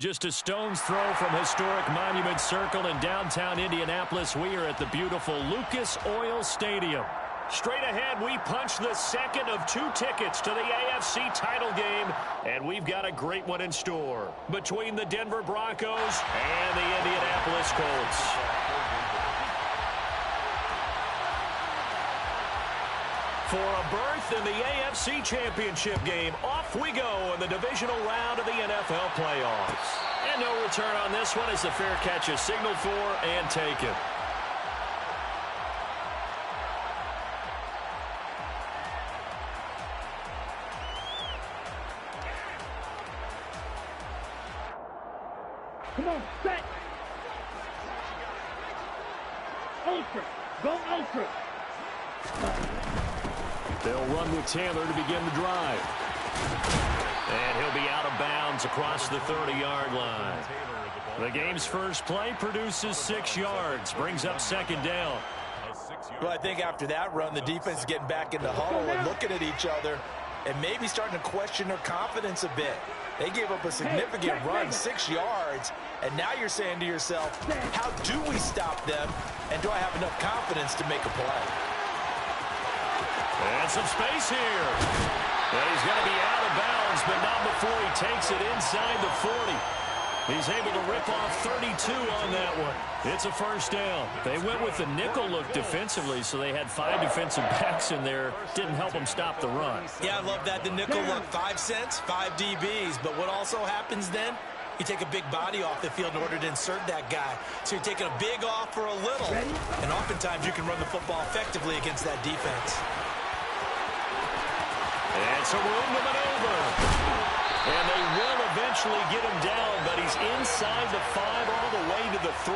Just a stone's throw from historic Monument Circle in downtown Indianapolis. We are at the beautiful Lucas Oil Stadium. Straight ahead, we punch the second of 2 tickets to the AFC title game, and we've got a great one in store between the Denver Broncos and the Indianapolis Colts. For a berth in the AFC Championship game, off we go in the divisional round of the NFL playoffs. And no return on this one as the fair catch is signaled for and taken. Come on, set. Ultra. Go ultra. They'll run with Taylor to begin the drive. And he'll be out of bounds across the 30-yard line. The game's first play produces 6 yards, brings up second down. Well, I think after that run, the defense is getting back in the huddle and looking at each other and maybe starting to question their confidence a bit. They gave up a significant run, 6 yards, and now you're saying to yourself, how do we stop them, and do I have enough confidence to make a play? And some space here. And he's going to be out of bounds, but not before he takes it inside the 40. He's able to rip off 32 on that one. It's a first down. They went with the nickel look defensively, so they had 5 defensive backs in there. Didn't help them stop the run. Yeah, I love that. The nickel look, 5 cents, 5 DBs. But what also happens then? You take a big body off the field in order to insert that guy. So you're taking a big off for a little. And oftentimes you can run the football effectively against that defense. And some room to maneuver. And they will eventually get him down, but he's inside the 5 all the way to the 3.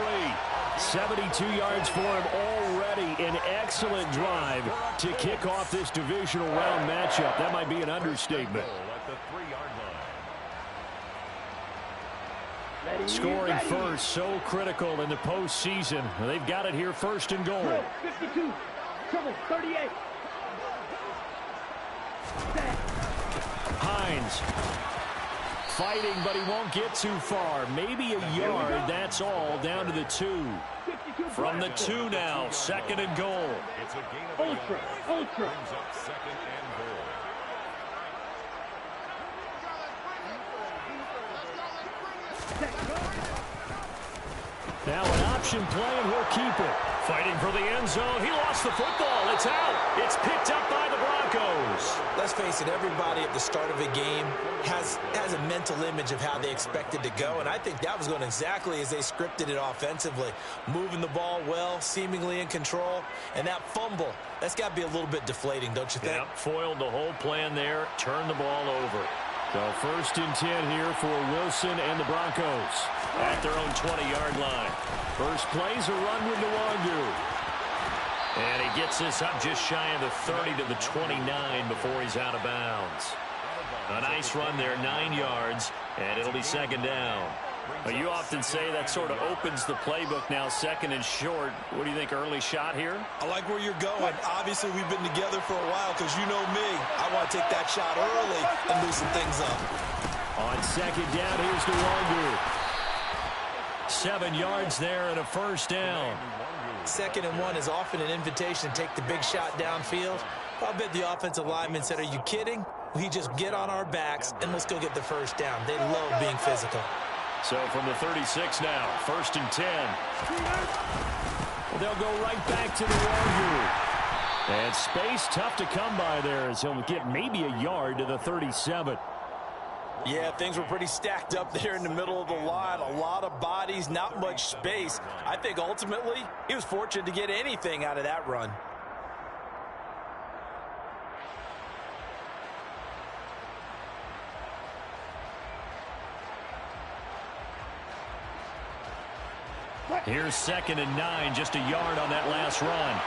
72 yards for him already. An excellent drive to kick off this divisional round matchup. That might be an understatement. Scoring first, so critical in the postseason. They've got it here first and goal. 52, trouble, 38. Hines fighting, but he won't get too far. Maybe a yard, that's all, down to the 2. From the 2 now, second and goal. Ultra. Now an option play, and he'll keep it. Fighting for the end zone. He lost the football. It's out. It's picked up by the Broncos. Let's face it, everybody at the start of a game has a mental image of how they expect it to go, and I think that was going exactly as they scripted it offensively. Moving the ball well, seemingly in control, and that fumble, that's got to be a little bit deflating, don't you think? Yep, foiled the whole plan there, turned the ball over. So first and 10 here for Wilson and the Broncos at their own 20-yard line. First play's a run with Nwangu. And he gets this up just shy of the 30 to the 29 before he's out of bounds. A nice run there, 9 yards, and it'll be second down. Well, you often say that sort of opens the playbook now, second and short. What do you think, early shot here? I like where you're going. Obviously, we've been together for a while because you know me. I want to take that shot early and loosen things up. On second down, here's Nwangu. 7 yards there and a first down. Second and 1 is often an invitation to take the big shot downfield. I'll bet the offensive lineman said, are you kidding? We just get on our backs and let's go get the first down. They love being physical. So from the 36 now, first and 10. They'll go right back to the Nwangu. And space tough to come by there as he'll get maybe a yard to the 37. Yeah, things were pretty stacked up there in the middle of the line. A lot of bodies, not much space. I think ultimately he was fortunate to get anything out of that run. Here's second and 9, just a yard on that last run.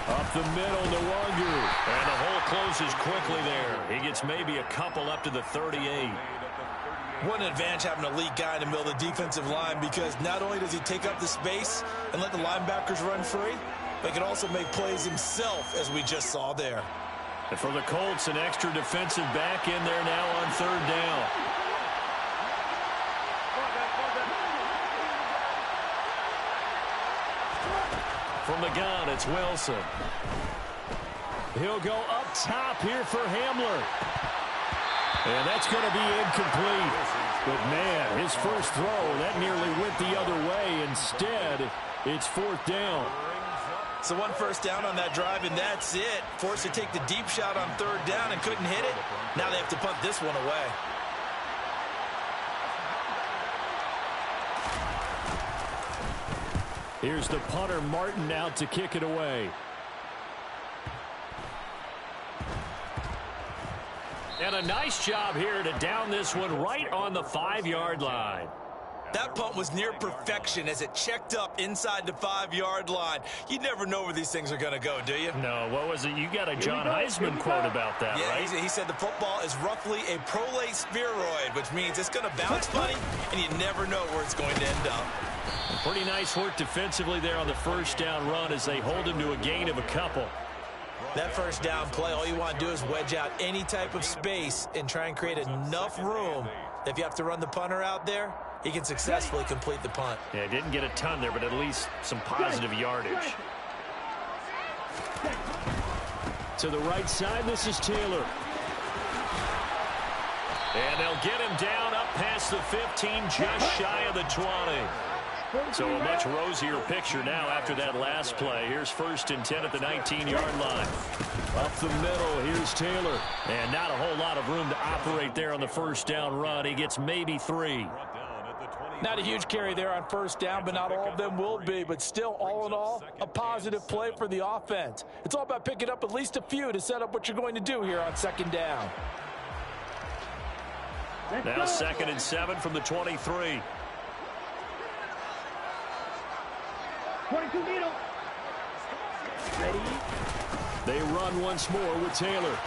Up the middle, Nwangu. And the hole closes quickly there. He gets maybe a couple up to the 38. What an advantage having an elite guy in the middle of the defensive line, because not only does he take up the space and let the linebackers run free, but he can also make plays himself, as we just saw there. And for the Colts, an extra defensive back in there now on third down. From the gun, it's Wilson. He'll go up top here for Hamler. And that's going to be incomplete. But, man, his first throw, that nearly went the other way. Instead, it's fourth down. So one first down on that drive, and that's it. Forced to take the deep shot on third down and couldn't hit it. Now they have to punt this one away. Here's the punter, Martin, out to kick it away. And a nice job here to down this one right on the 5-yard line. That punt was near perfection as it checked up inside the 5-yard line. You never know where these things are going to go, do you? No, what was it? You got a John Heisman quote about that, yeah, right? He said the football is roughly a prolate spheroid, which means it's going to bounce funny, and you never know where it's going to end up. Pretty nice work defensively there on the first down run as they hold him to a gain of a couple. That first down play, all you want to do is wedge out any type of space and try and create enough room. If you have to run the punter out there, he can successfully complete the punt. Yeah, didn't get a ton there, but at least some positive yardage. To the right side, this is Taylor. And they'll get him down up past the 15, just shy of the 20. So a much rosier picture now after that last play. Here's 1st and 10 at the 19-yard line. Up the middle, here's Taylor. And not a whole lot of room to operate there on the first down run. He gets maybe 3. Not a huge carry there on first down, but not all of them will be. But still, all in all, a positive play for the offense. It's all about picking up at least a few to set up what you're going to do here on second down. Now 2nd and 7 from the 23. 22 needle. Ready. They run once more with Taylor.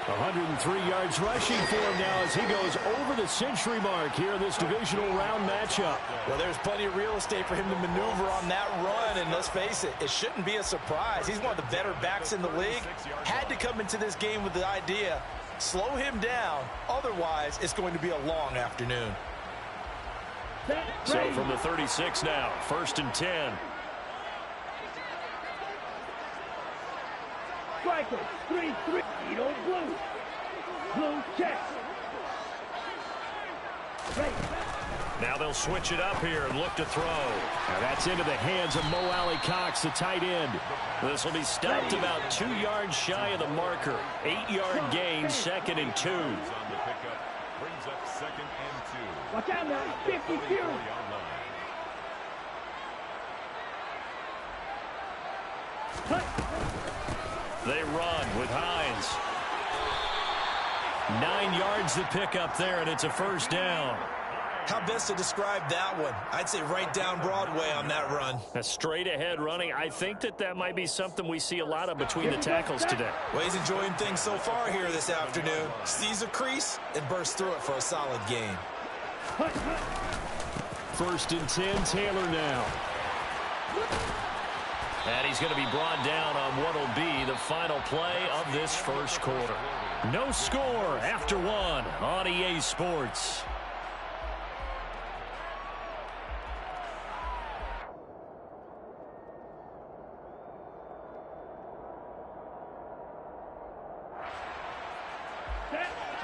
103 yards rushing for him now as he goes over the century mark here in this divisional round matchup. Well, there's plenty of real estate for him to maneuver on that run, and let's face it, it shouldn't be a surprise. He's one of the better backs in the league. Had to come into this game with the idea, slow him down, otherwise it's going to be a long afternoon. So from the 36 now, 1st and 10. Striker, 3-3. Needle blue. Blue check. Right. Now they'll switch it up here and look to throw. Now that's into the hands of Mo Alley Cox, the tight end. This will be stopped about 2 yards shy of the marker. 8-yard gain, 2nd and 2. Watch out now, 52. They run with Hines. 9 yards to pick up there, and it's a first down. How best to describe that one? I'd say right down Broadway on that run. A straight ahead running. I think that might be something we see a lot of between the tackles today. Well, he's enjoying things so far here this afternoon. Sees a crease and bursts through it for a solid gain. 1st and 10, Taylor now. And he's going to be brought down on what will be the final play of this first quarter. No score after 1 on EA Sports.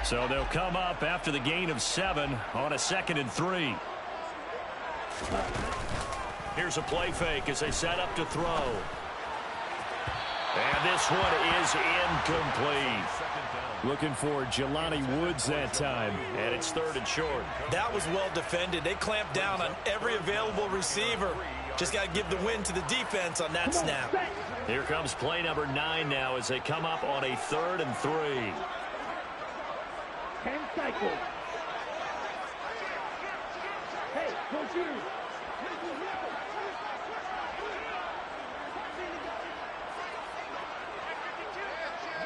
So they'll come up after the gain of 7 on a 2nd and 3. Here's a play fake as they set up to throw. And this one is incomplete. Looking for Jelani Woods that time. And it's 3rd and short. That was well defended. They clamped down on every available receiver. Just got to give the win to the defense on that snap. Here comes play number 9 now as they come up on a 3rd and 3. 10 cycles. Hey, don't you.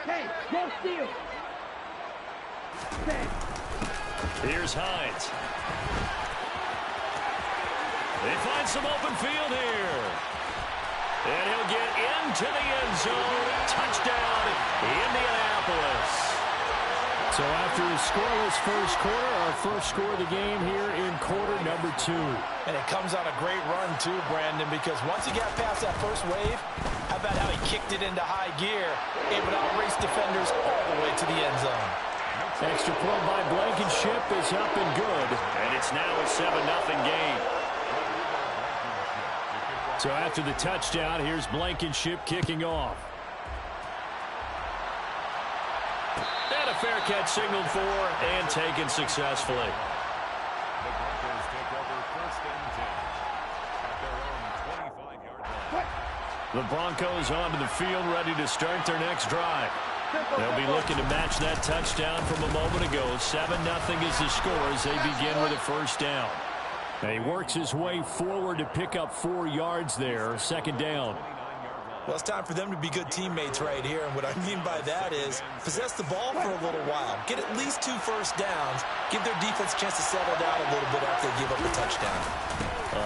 Hey, go steal. Here's Hines. They find some open field here. And he'll get into the end zone. Touchdown, Indianapolis. So after a scoreless first quarter, our first score of the game here in quarter number 2. And it comes on a great run too, Brandon, because once he got past that first wave, how about how he kicked it into high gear, able to outrace defenders all the way to the end zone. Extra point by Blankenship is up and good, and it's now a 7-0 game. So after the touchdown, here's Blankenship kicking off. And a fair catch signaled for and taken successfully. The Broncos onto the field, ready to start their next drive. They'll be looking to match that touchdown from a moment ago. 7-0 is the score as they begin with a first down. And he works his way forward to pick up 4 yards there. Second down. Well, it's time for them to be good teammates right here. And what I mean by that is possess the ball for a little while. Get at least 2 first downs. Give their defense a chance to settle down a little bit after they give up a touchdown.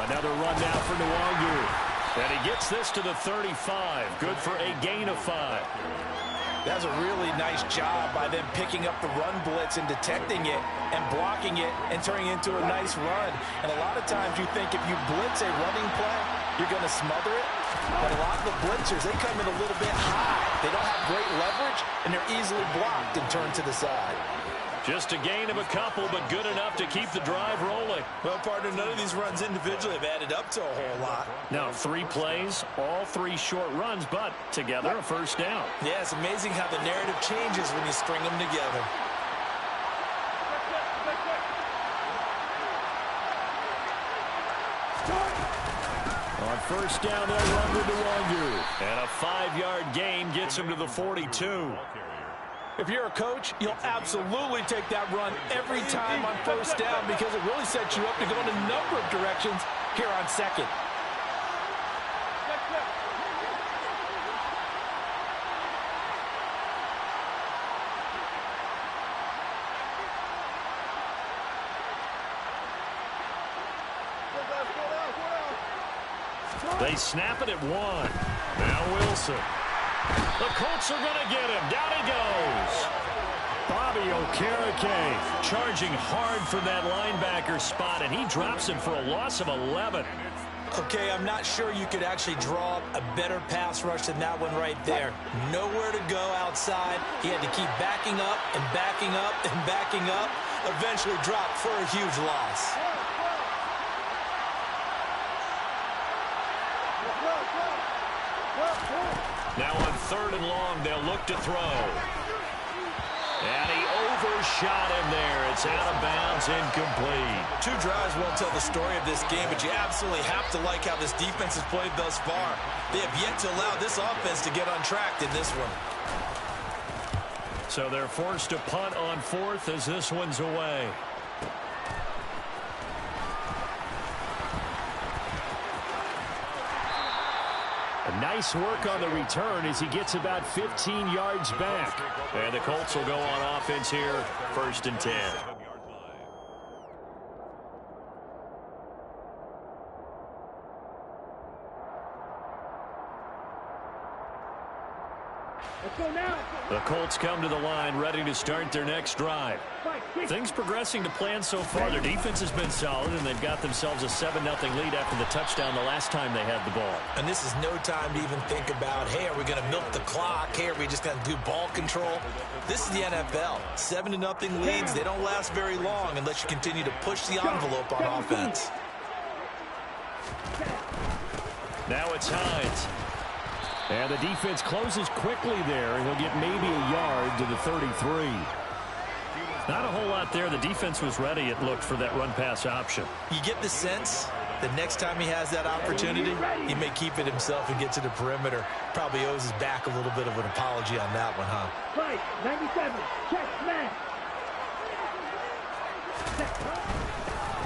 Another run now for Nwangu. And he gets this to the 35. Good for a gain of 5. That's a really nice job by them picking up the run blitz and detecting it and blocking it and turning it into a nice run. And a lot of times you think if you blitz a running play, you're going to smother it. But a lot of the blitzers, they come in a little bit high. They don't have great leverage, and they're easily blocked and turned to the side. Just a gain of a couple, but good enough to keep the drive rolling. Well, partner, none of these runs individually have added up to a whole lot. Now, 3 plays, all 3 short runs, but together a first down. Yeah, it's amazing how the narrative changes when you string them together. On first down, they'll run with Nwangu. And a 5-yard gain gets him to the 42. If you're a coach, you'll absolutely take that run every time on first down because it really sets you up to go in a number of directions here on second. They snap it at 1. Now Wilson. The Colts are going to get him. Down he goes. Bobby Okereke charging hard for that linebacker spot, and he drops him for a loss of 11. Okay, I'm not sure you could actually draw up a better pass rush than that one right there. Nowhere to go outside. He had to keep backing up and backing up and backing up. Eventually dropped for a huge loss. Now on 3rd and long, they'll look to throw. And he overshot him there. It's out of bounds, incomplete. 2 drives won't tell the story of this game, but you absolutely have to like how this defense has played thus far. They have yet to allow this offense to get on track in this one. So they're forced to punt on 4th as this one's away. Nice work on the return as he gets about 15 yards back. And the Colts will go on offense here, 1st and 10. Let's go now. The Colts come to the line, ready to start their next drive. Things progressing to plan so far. Their defense has been solid, and they've got themselves a 7-0 lead after the touchdown the last time they had the ball. And this is no time to even think about, hey, are we going to milk the clock? Hey, are we just going to do ball control? This is the NFL. 7-0 leads, they don't last very long unless you continue to push the envelope on offense. Now it's Hines. And the defense closes quickly there, and he'll get maybe a yard to the 33. Not a whole lot there. The defense was ready, it looked, for that run-pass option. You get the sense that next time he has that opportunity, he may keep it himself and get to the perimeter. Probably owes his back a little bit of an apology on that one, huh? Right, 97, check, smash.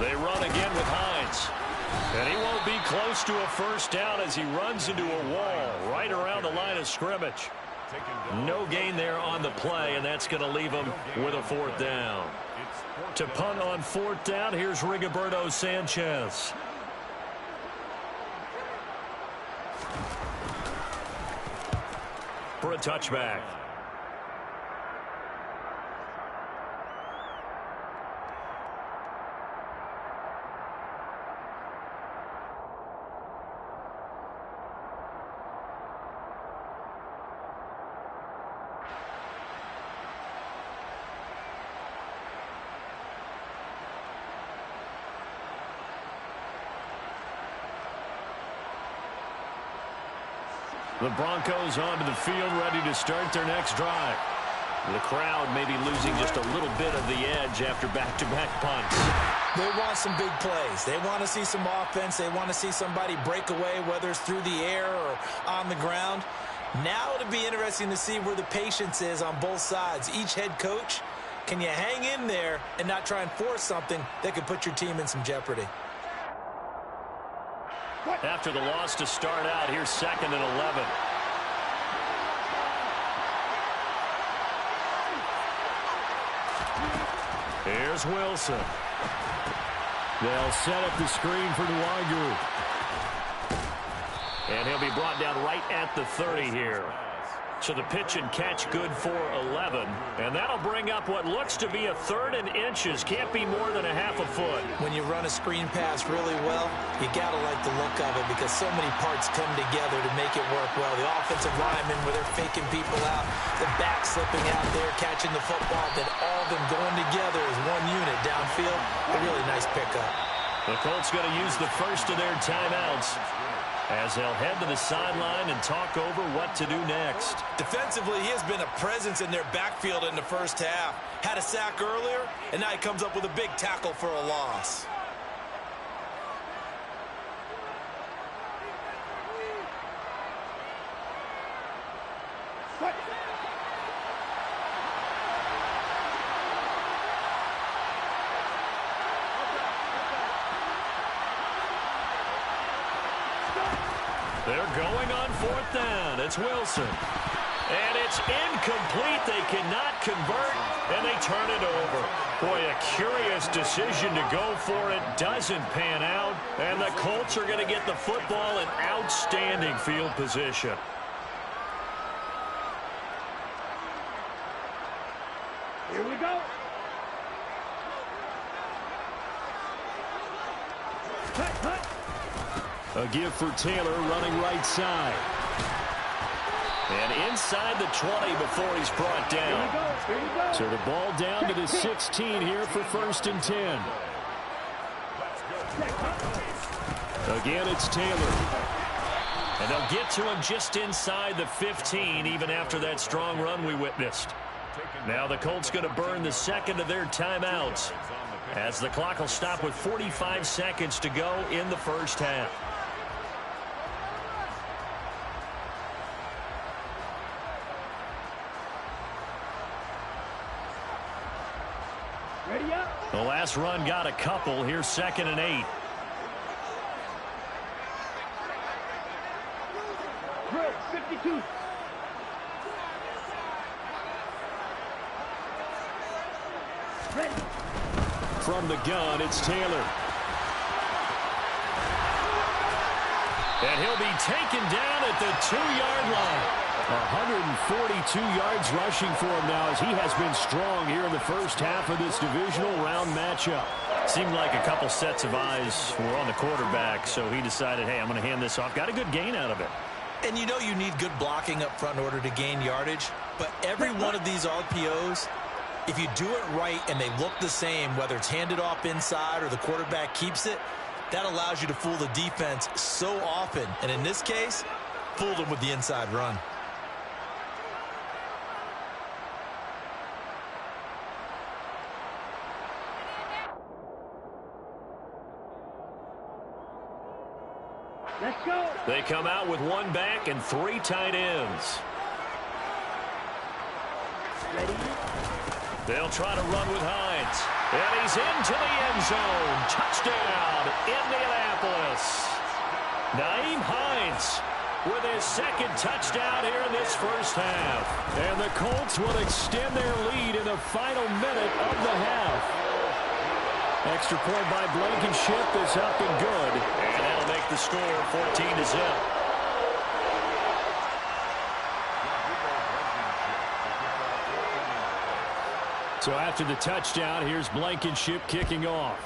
They run again with Hines. And he won't be close to a first down as he runs into a wall right around the line of scrimmage. No gain there on the play, and that's going to leave him with a 4th down. To punt on 4th down, here's Rigoberto Sanchez. for a touchback. The Broncos onto the field, ready to start their next drive. The crowd may be losing just a little bit of the edge after back-to-back punts. They want some big plays. They want to see some offense. They want to see somebody break away, whether it's through the air or on the ground. Now it'll be interesting to see where the patience is on both sides. Each head coach, can you hang in there and not try and force something that could put your team in some jeopardy? After the loss to start out, here's 2nd and 11. Here's Wilson. They'll set up the screen for Nwangu. And he'll be brought down right at the 30 here. So the pitch and catch good for 11. And that'll bring up what looks to be a 3rd and inches. Can't be more than a half a foot. When you run a screen pass really well, you got to like the look of it because so many parts come together to make it work well. The offensive linemen where they're faking people out, the back slipping out there, catching the football, then all of them going together as one unit downfield. A really nice pickup. The Colts going to use the first of their timeouts as they'll head to the sideline and talk over what to do next. Defensively, he has been a presence in their backfield in the first half. Had a sack earlier, and now he comes up with a big tackle for a loss. They're going on 4th down. It's Wilson. And it's incomplete. They cannot convert, and they turn it over. Boy, a curious decision to go for it. Doesn't pan out, and the Colts are going to get the football in outstanding field position. Here we go. Cut. A give for Taylor running right side. And inside the 20 before he's brought down. Here we go. So the ball down to the 16 here for 1st and 10. Again, it's Taylor. And they'll get to him just inside the 15, even after that strong run we witnessed. Now the Colts going to burn the 2nd of their timeouts, as the clock will stop with 45 seconds to go in the first half. Ready up. The last run got a couple. Here's 2nd and 8. Drill 52. Ready. From the gun, it's Taylor. And he'll be taken down at the 2-yard line. 142 yards rushing for him now, as he has been strong here in the first half of this divisional round matchup. Seemed like a couple sets of eyes were on the quarterback, so he decided, hey, I'm going to hand this off. Got a good gain out of it. And you know you need good blocking up front in order to gain yardage, but every one of these RPOs, if you do it right and they look the same, whether it's handed off inside or the quarterback keeps it, that allows you to fool the defense so often. And in this case, fooled them with the inside run. Let's go. They come out with 1 back and 3 tight ends. Ready. They'll try to run with Hines. And he's into the end zone. Touchdown, Indianapolis. Nyheim Hines with his 2nd touchdown here in this first half. And the Colts will extend their lead in the final minute of the half. Extra point by Blankenship is up and good. And that'll make the score 14-0. So after the touchdown, here's Blankenship kicking off.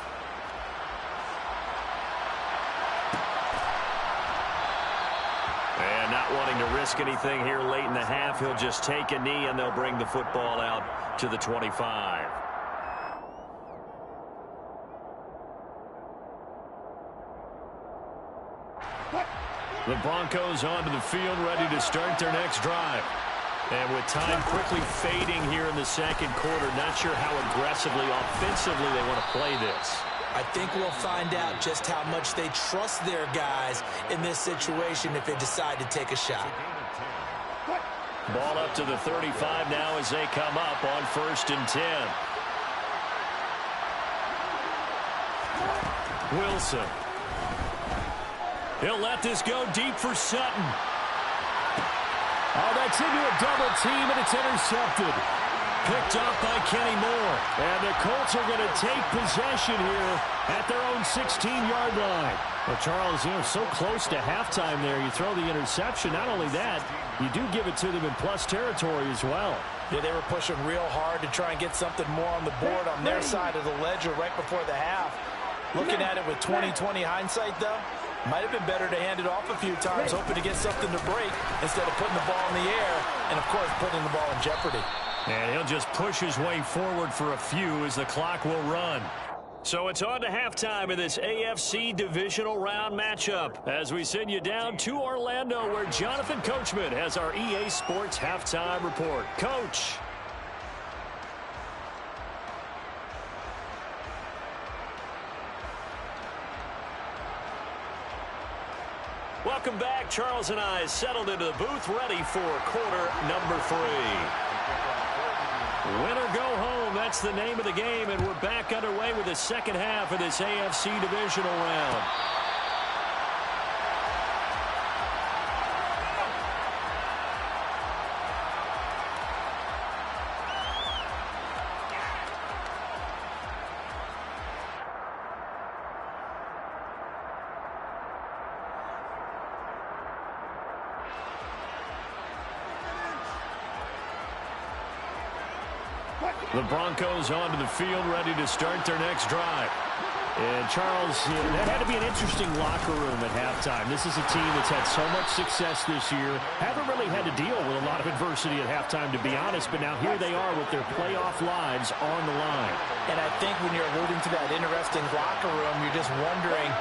And not wanting to risk anything here late in the half, he'll just take a knee and they'll bring the football out to the 25. The Broncos onto the field, ready to start their next drive. And with time quickly fading here in the second quarter, not sure how aggressively, offensively they want to play this. I think we'll find out just how much they trust their guys in this situation if they decide to take a shot. Ball up to the 35 now as they come up on 1st and 10. Wilson. He'll let this go deep for Sutton. Oh, that's into a double team, and it's intercepted. Picked off by Kenny Moore. And the Colts are going to take possession here at their own 16-yard line. Well, Charles, so close to halftime there. You throw the interception. Not only that, you do give it to them in plus territory as well. Yeah, they were pushing real hard to try and get something more on the board on their side of the ledger right before the half. Looking at it with 20/20 hindsight, though, might have been better to hand it off a few times, hoping to get something to break instead of putting the ball in the air and, of course, putting the ball in jeopardy. And he'll just push his way forward for a few as the clock will run. So it's on to halftime in this AFC divisional round matchup as we send you down to Orlando where Jonathan Coachman has our EA Sports halftime report. Coach. Welcome back. Charles and I settled into the booth, ready for quarter number 3. Win or go home, that's the name of the game, and we're back underway with the second half of this AFC divisional round. The Broncos onto the field, ready to start their next drive. And, Charles, that had to be an interesting locker room at halftime. This is a team that's had so much success this year. Haven't really had to deal with a lot of adversity at halftime, to be honest. But now here they are with their playoff lives on the line. And I think when you're alluding to that interesting locker room, you're just wondering,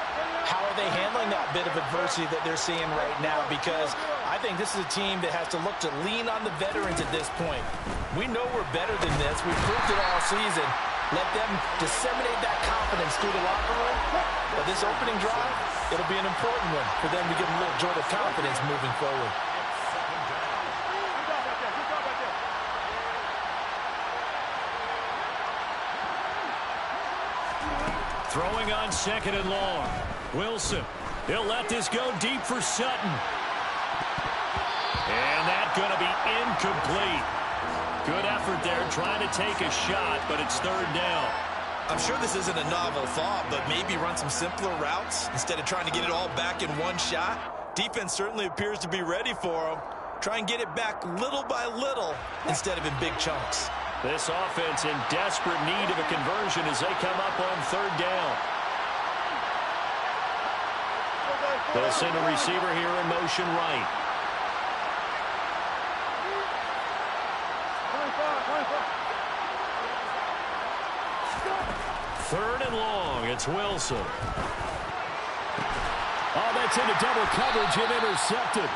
how are they handling that bit of adversity that they're seeing right now? Because I think this is a team that has to look to lean on the veterans at this point. We know we're better than this. We've proved it all season. Let them disseminate that confidence through the locker room. But this opening drive, it'll be an important one for them to give them a little jolt of confidence moving forward. Throwing on 2nd and long. Wilson. He'll let this go deep for Sutton. And that's going to be incomplete. Good effort there trying to take a shot, but it's 3rd down. I'm sure this isn't a novel thought, but maybe run some simpler routes instead of trying to get it all back in one shot. Defense certainly appears to be ready for them. Try and get it back little by little instead of in big chunks. This offense in desperate need of a conversion as they come up on 3rd down. They'll send a receiver here in motion right. Third and long, it's Wilson. Oh, that's into double coverage and intercepted.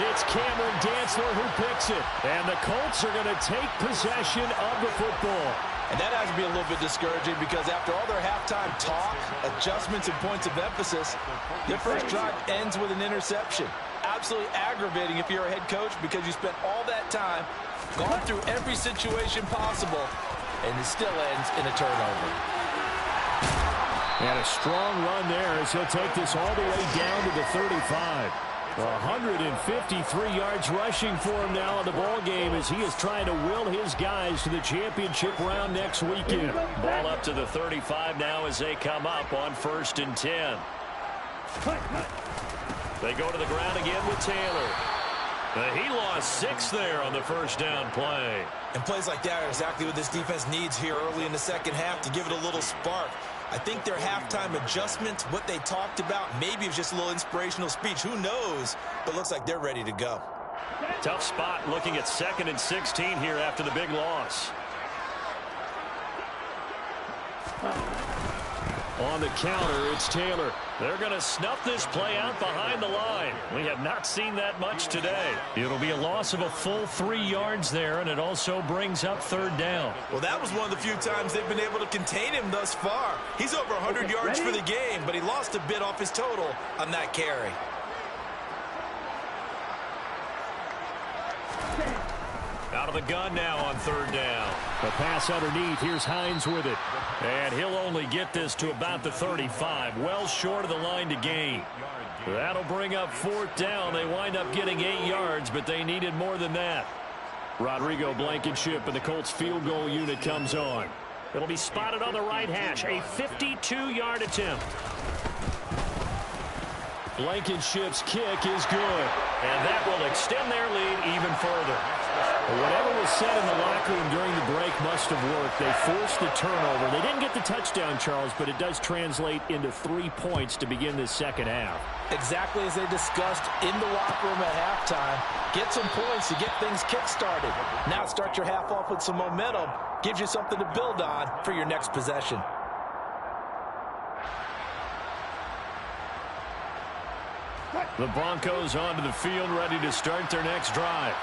It's Cameron Dantzler who picks it. And the Colts are going to take possession of the football. And that has to be a little bit discouraging because after all their halftime talk, adjustments, and points of emphasis, their first drive ends with an interception. Absolutely aggravating if you're a head coach because you spent all that time, gone through every situation possible, and it still ends in a turnover. And a strong run there as he'll take this all the way down to the 35. 153 yards rushing for him now in the ball game as he is trying to will his guys to the championship round next weekend. Ball up to the 35 now as they come up on 1st and 10. They go to the ground again with Taylor. He lost 6 there on the first down play. And plays like that are exactly what this defense needs here early in the second half to give it a little spark. I think their halftime adjustment, what they talked about, maybe it was just a little inspirational speech. Who knows? But looks like they're ready to go. Tough spot looking at 2nd and 16 here after the big loss. On the counter, it's Taylor. They're going to snuff this play out behind the line. We have not seen that much today. It'll be a loss of a full 3 yards there, and it also brings up 3rd down. Well, that was one of the few times they've been able to contain him thus far. He's over 100 yards for the game, but he lost a bit off his total on that carry. Out of the gun now on 3rd down. The pass underneath. Here's Hines with it. And he'll only get this to about the 35. Well short of the line to gain. That'll bring up 4th down. They wind up getting 8 yards, but they needed more than that. Rodrigo Blankenship and the Colts field goal unit comes on. It'll be spotted on the right hash. A 52-yard attempt. Blankenship's kick is good. And that will extend their lead even further. Whatever was said in the locker room during the break must have worked. They forced the turnover. They didn't get the touchdown, Charles, but it does translate into 3 points to begin this second half. Exactly as they discussed in the locker room at halftime. Get some points to get things kick-started. Now start your half off with some momentum. Gives you something to build on for your next possession. The Broncos onto the field, ready to start their next drive.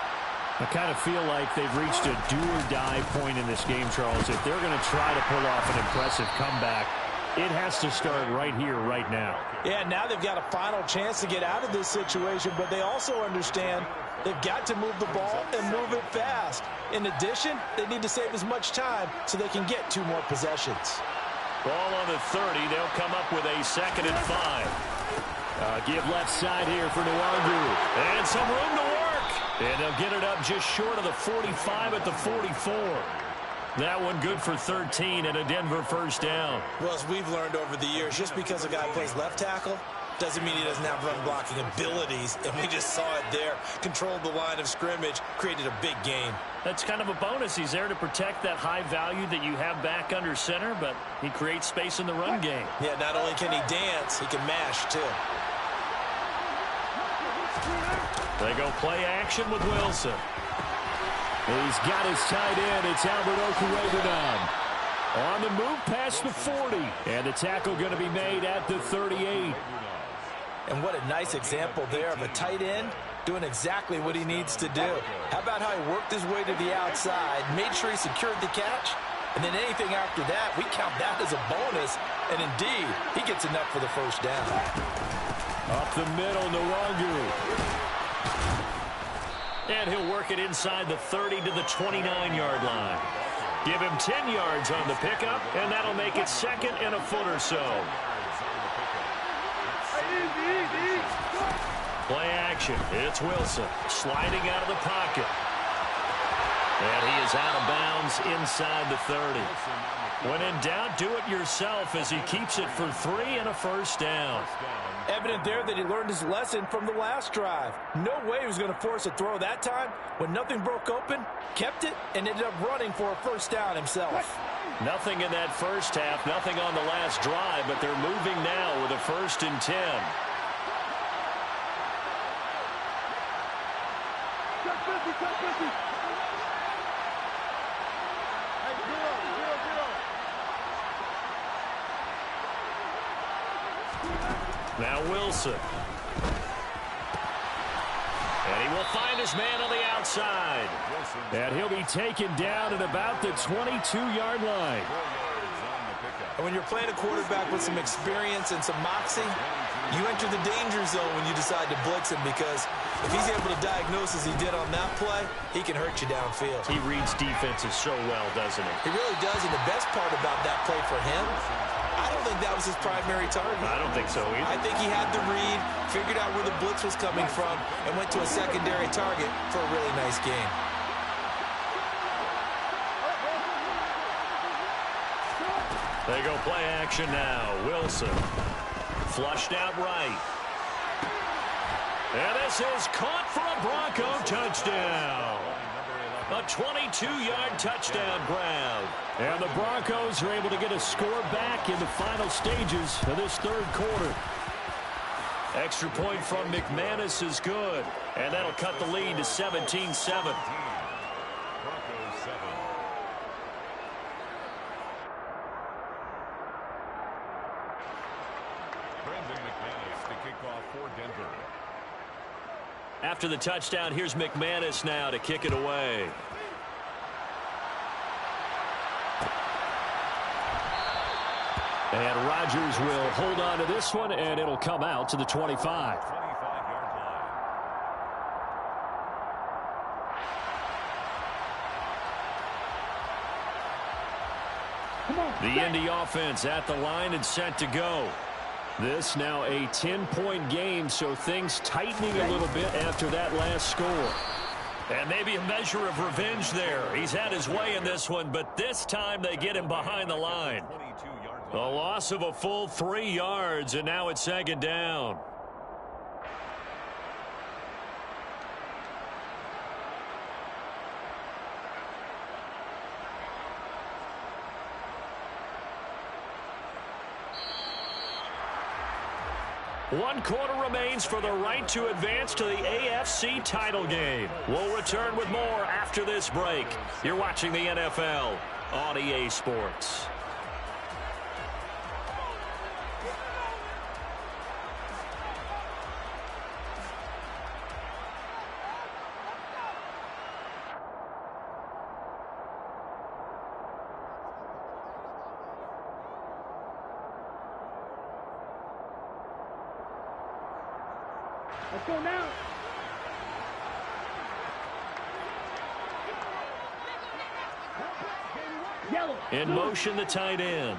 I kind of feel like they've reached a do-or-die point in this game, Charles. If they're going to try to pull off an impressive comeback, it has to start right here, right now. Yeah, now they've got a final chance to get out of this situation, but they also understand they've got to move the ball and move it fast. In addition, they need to save as much time so they can get 2 more possessions. Ball on the 30. They'll come up with a 2nd and 5. Give left side here for Nwangu. And some room to work. And they'll get it up just short of the 45 at the 44. That one good for 13 and a Denver first down. Well, as we've learned over the years, just because a guy plays left tackle doesn't mean he doesn't have run blocking abilities. And we just saw it there. Controlled the line of scrimmage, created a big game. That's kind of a bonus. He's there to protect that high value that you have back under center, but he creates space in the run game. Yeah, not only can he dance, he can mash too. They go play action with Wilson. He's got his tight end. It's Albert Okwuegbunam. On the move past the 40. And the tackle going to be made at the 38. And what a nice example there of a tight end doing exactly what he needs to do. How about how he worked his way to the outside, made sure he secured the catch, and then anything after that, we count that as a bonus. And indeed, he gets enough for the first down. Up the middle, Nwangu. And he'll work it inside the 30 to the 29-yard line. Give him 10 yards on the pickup, and that'll make it 2nd and a foot or so. Play action. It's Wilson sliding out of the pocket. And he is out of bounds inside the 30. When in doubt, do it yourself as he keeps it for 3 and a first down. Evident there that he learned his lesson from the last drive. No way he was going to force a throw that time. When nothing broke open, kept it, and ended up running for a first down himself. Nothing in that first half, nothing on the last drive, but they're moving now with a 1st and 10. Now Wilson. And he will find his man on the outside. And he'll be taken down at about the 22-yard line. And when you're playing a quarterback with some experience and some moxie, you enter the danger zone when you decide to blitz him, because if he's able to diagnose as he did on that play, he can hurt you downfield. He reads defenses so well, doesn't he? He really does, and the best part about that play for him, I don't think that was his primary target. I don't think so either. I think he had the read, figured out where the blitz was coming from, and went to a secondary target for a really nice game. They go play action now. Wilson flushed out right. And this is caught for a Bronco touchdown. A 22-yard touchdown grab. And the Broncos are able to get a score back in the final stages of this third quarter. Extra point from McManus is good. And that'll cut the lead to 17-7. After the touchdown, here's McManus now to kick it away. And Rodgers will hold on to this one, and it'll come out to the 25. The Indy offense at the line and set to go. This now a 10-point game, so things tightening a little bit after that last score. And maybe a measure of revenge there. He's had his way in this one, but this time they get him behind the line. A loss of a full 3 yards, and now it's second down. One quarter remains for the right to advance to the AFC title game. We'll return with more after this break. You're watching the NFL on EA Sports. Let's go now. Yellow. In motion, the tight end.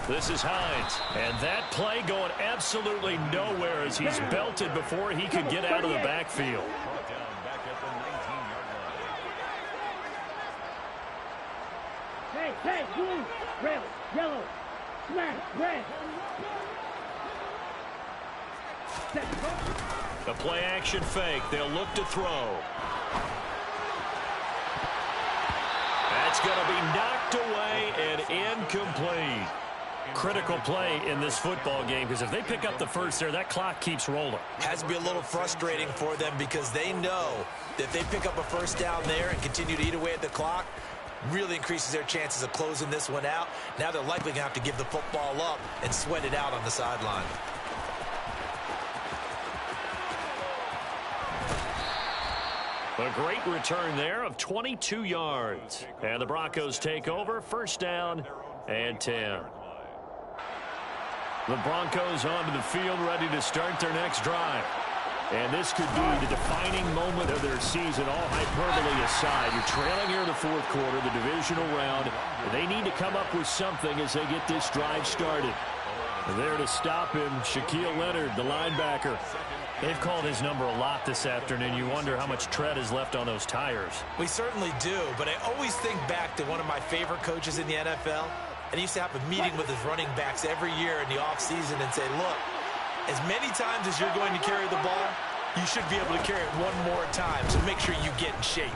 This is Hines. And that play going absolutely nowhere as he's belted before he could get out of the backfield. Hey, blue, red, yellow, smash, red. The play action fake. They'll look to throw. That's going to be knocked away and incomplete. Critical play in this football game because if they pick up the first there, that clock keeps rolling. Has to be a little frustrating for them because they know that if they pick up a first down there and continue to eat away at the clock, really increases their chances of closing this one out. Now they're likely going to have to give the football up and sweat it out on the sideline. A great return there of 22 yards. And the Broncos take over, first down and 10. The Broncos onto the field, ready to start their next drive. And this could be the defining moment of their season, all hyperbole aside. You're trailing here in the fourth quarter, the divisional round. They need to come up with something as they get this drive started. There to stop him, Shaquille Leonard, the linebacker. They've called his number a lot this afternoon. You wonder how much tread is left on those tires. We certainly do, but I always think back to one of my favorite coaches in the NFL. And he used to have a meeting with his running backs every year in the offseason and say, look, as many times as you're going to carry the ball, you should be able to carry it one more time, so make sure you get in shape.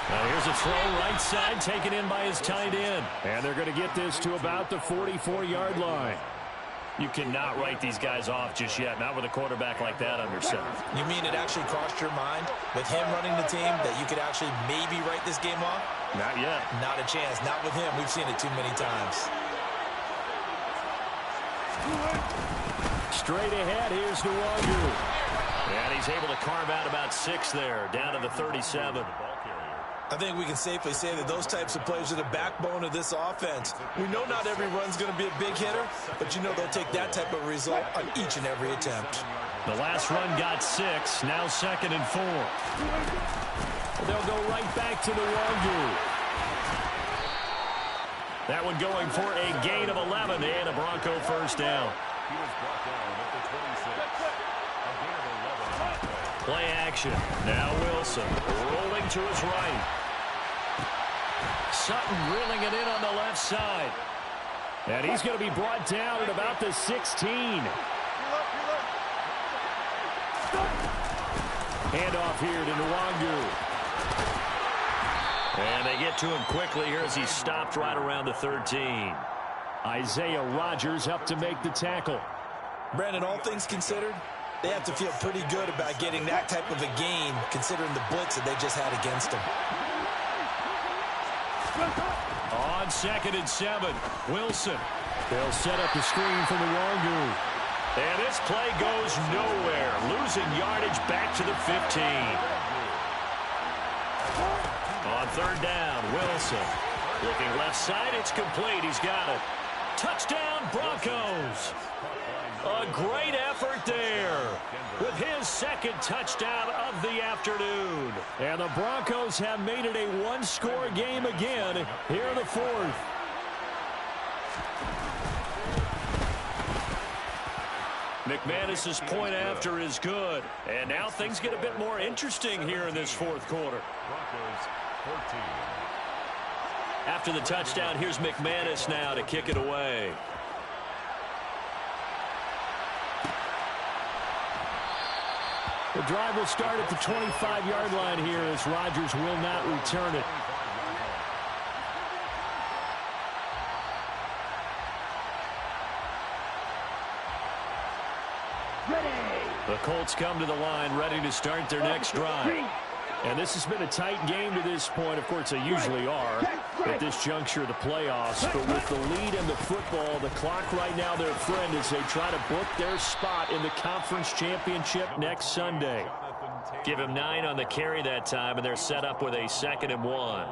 Now here's a throw right side taken in by his tight end. And they're going to get this to about the 44-yard line. You cannot write these guys off just yet, not with a quarterback like that under center. You mean it actually crossed your mind with him running the team that you could actually maybe write this game off? Not yet. Not a chance. Not with him. We've seen it too many times. Straight ahead, here's Nwangu. And he's able to carve out about 6 there, down to the 37. I think we can safely say that those types of plays are the backbone of this offense. We know not every run's going to be a big hitter, but you know they'll take that type of result on each and every attempt. The last run got 6, now 2nd and 4. They'll go right back to the Nwangu. That one going for a gain of 11 and a Bronco first down. Play action. Now Wilson rolling to his right. Sutton reeling it in on the left side. And he's going to be brought down at about the 16. Handoff here to Nwangu. And they get to him quickly here as he's stopped right around the 13. Isaiah Rodgers up to make the tackle. Brandon, all things considered, they have to feel pretty good about getting that type of a gain considering the blitz that they just had against them. On 2nd and 7, Wilson. They'll set up the screen for Nwangu. And this play goes nowhere. Losing yardage back to the 15. On 3rd down, Wilson. Looking left side, it's complete. He's got it. Touchdown, Broncos. A great effort there with his 2nd touchdown of the afternoon. And the Broncos have made it a one-score game again here in the 4th. McManus's point after is good. And now things get a bit more interesting here in this 4th quarter. After the touchdown, here's McManus now to kick it away. The drive will start at the 25-yard line here as Rodgers will not return it. The Colts come to the line ready to start their next drive. And this has been a tight game to this point. Of course, they usually are at this juncture of the playoffs. But with the lead in the football, the clock right now their friend as they try to book their spot in the conference championship next Sunday. Give him 9 on the carry that time, and they're set up with a 2nd and 1.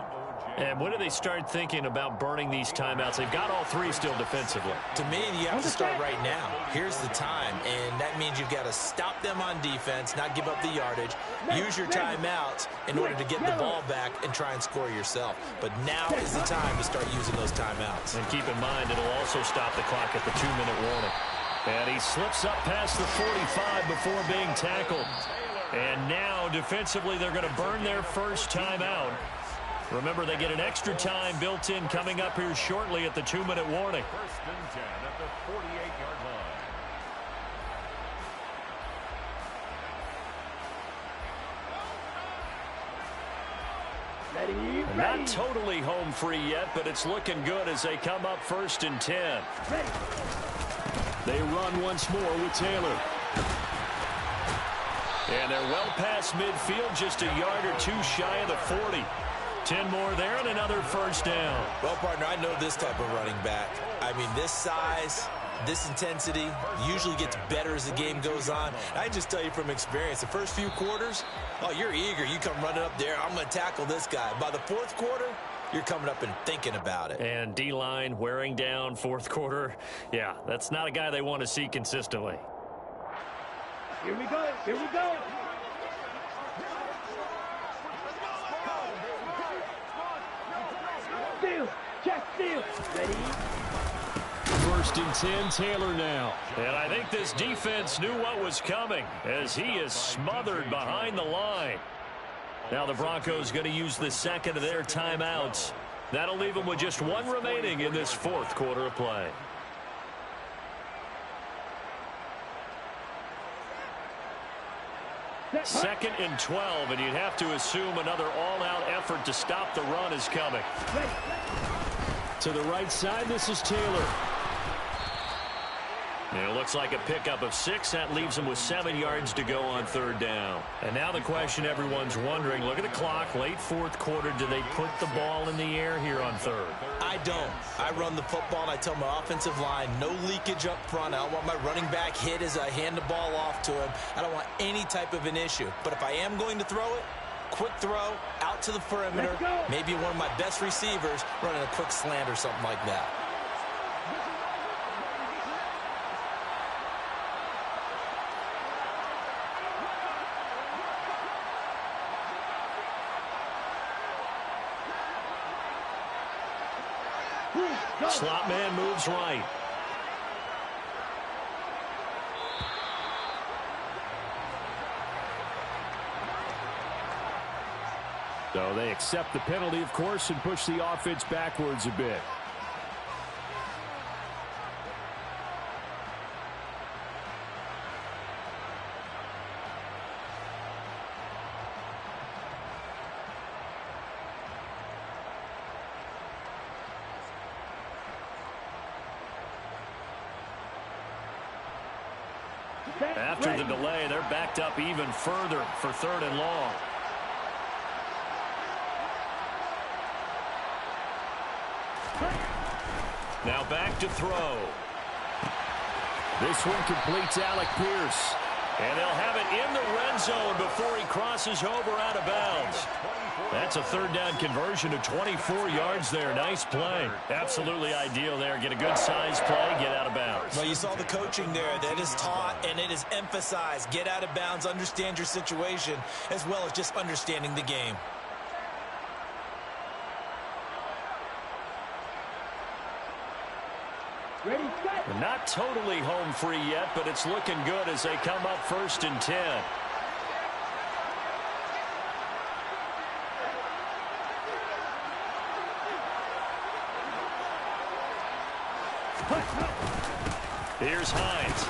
And when do they start thinking about burning these timeouts? They've got all 3 still defensively. To me, you have to start right now. Here's the time, and that means you've got to stop them on defense, not give up the yardage, use your timeouts in order to get the ball back and try and score yourself. But now is the time to start using those timeouts. And keep in mind, it'll also stop the clock at the 2-minute warning. And he slips up past the 45 before being tackled. And now, defensively, they're going to burn their first timeout. Remember, they get an extra time built in coming up here shortly at the 2-minute warning. 1st and 10 at the 48-yard line. Ready. Not totally home free yet, but it's looking good as they come up 1st and 10. Ready. They run once more with Taylor. And they're well past midfield, just a yard or 2 shy of the 40. 10 more there and another first down. Well, partner, I know this type of running back. I mean, this size, this intensity usually gets better as the game goes on. I just tell you from experience, the first few quarters, oh, you're eager. You come running up there, I'm going to tackle this guy. By the 4th quarter, you're coming up and thinking about it. And D-line wearing down 4th quarter. Yeah, that's not a guy they want to see consistently. Here we go. Here we go. Steal. Check steal. Ready. 1st and 10, Taylor now. And I think this defense knew what was coming as he is smothered behind the line. Now the Broncos going to use the 2nd of their timeouts. That'll leave them with just 1 remaining in this 4th quarter of play. Second and 12, and you'd have to assume another all-out effort to stop the run is coming. To the right side, this is Taylor. And it looks like a pickup of 6. That leaves him with 7 yards to go on 3rd down. And now the question everyone's wondering, look at the clock, late 4th quarter, do they put the ball in the air here on 3rd? I don't. I run the football, and I tell my offensive line, no leakage up front. I don't want my running back hit as I hand the ball off to him. I don't want any type of an issue. But if I am going to throw it, quick throw, out to the perimeter, maybe one of my best receivers running a quick slant or something like that. Slot man moves right. So they accept the penalty, of course, and push the offense backwards a bit. After the delay, they're backed up even further for 3rd and long. Now back to throw. This one completes Alec Pierce. And they'll have it in the red zone before he crosses over out of bounds. That's a 3rd down conversion to 24 yards there. Nice play. Absolutely ideal there. Get a good size play, get out of bounds. Well, you saw the coaching there. That is taught and it is emphasized. Get out of bounds, understand your situation, as well as just understanding the game. Ready, set. They're not totally home free yet, but it's looking good as they come up 1st and 10. Here's Hines.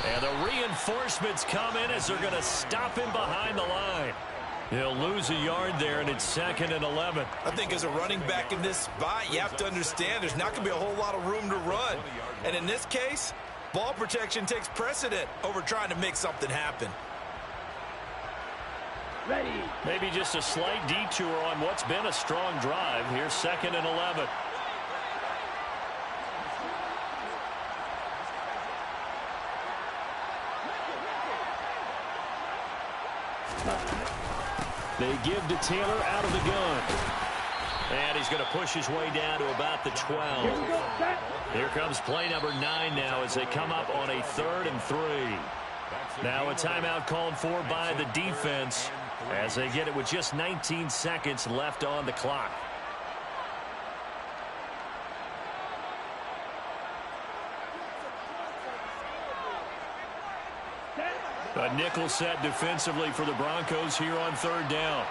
And the reinforcements come in as they're going to stop him behind the line. He'll lose a yard there, and it's 2nd and 11. I think as a running back in this spot, you have to understand there's not going to be a whole lot of room to run. And in this case, ball protection takes precedent over trying to make something happen. Ready. Maybe just a slight detour on what's been a strong drive. Here's 2nd and 11. They give to Taylor out of the gun. And he's going to push his way down to about the 12. Here comes play number 9 now as they come up on a 3rd and 3. Now a timeout called for by the defense as they get it with just 19 seconds left on the clock. A nickel set defensively for the Broncos here on 3rd down.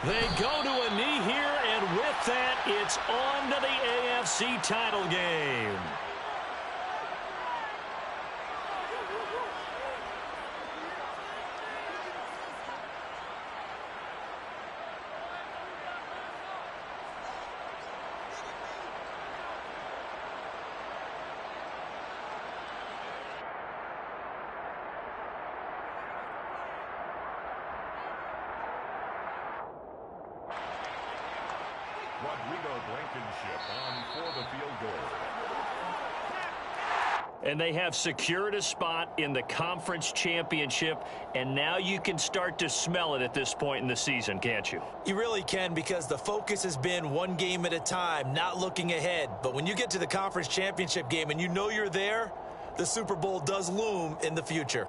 They go to a knee here, and with that, it's on to the AFC title game. On for the field goal. And they have secured a spot in the conference championship, and now you can start to smell it at this point in the season, can't you? You really can, because the focus has been one game at a time, not looking ahead. But when you get to the conference championship game and you know you're there, the Super Bowl does loom in the future.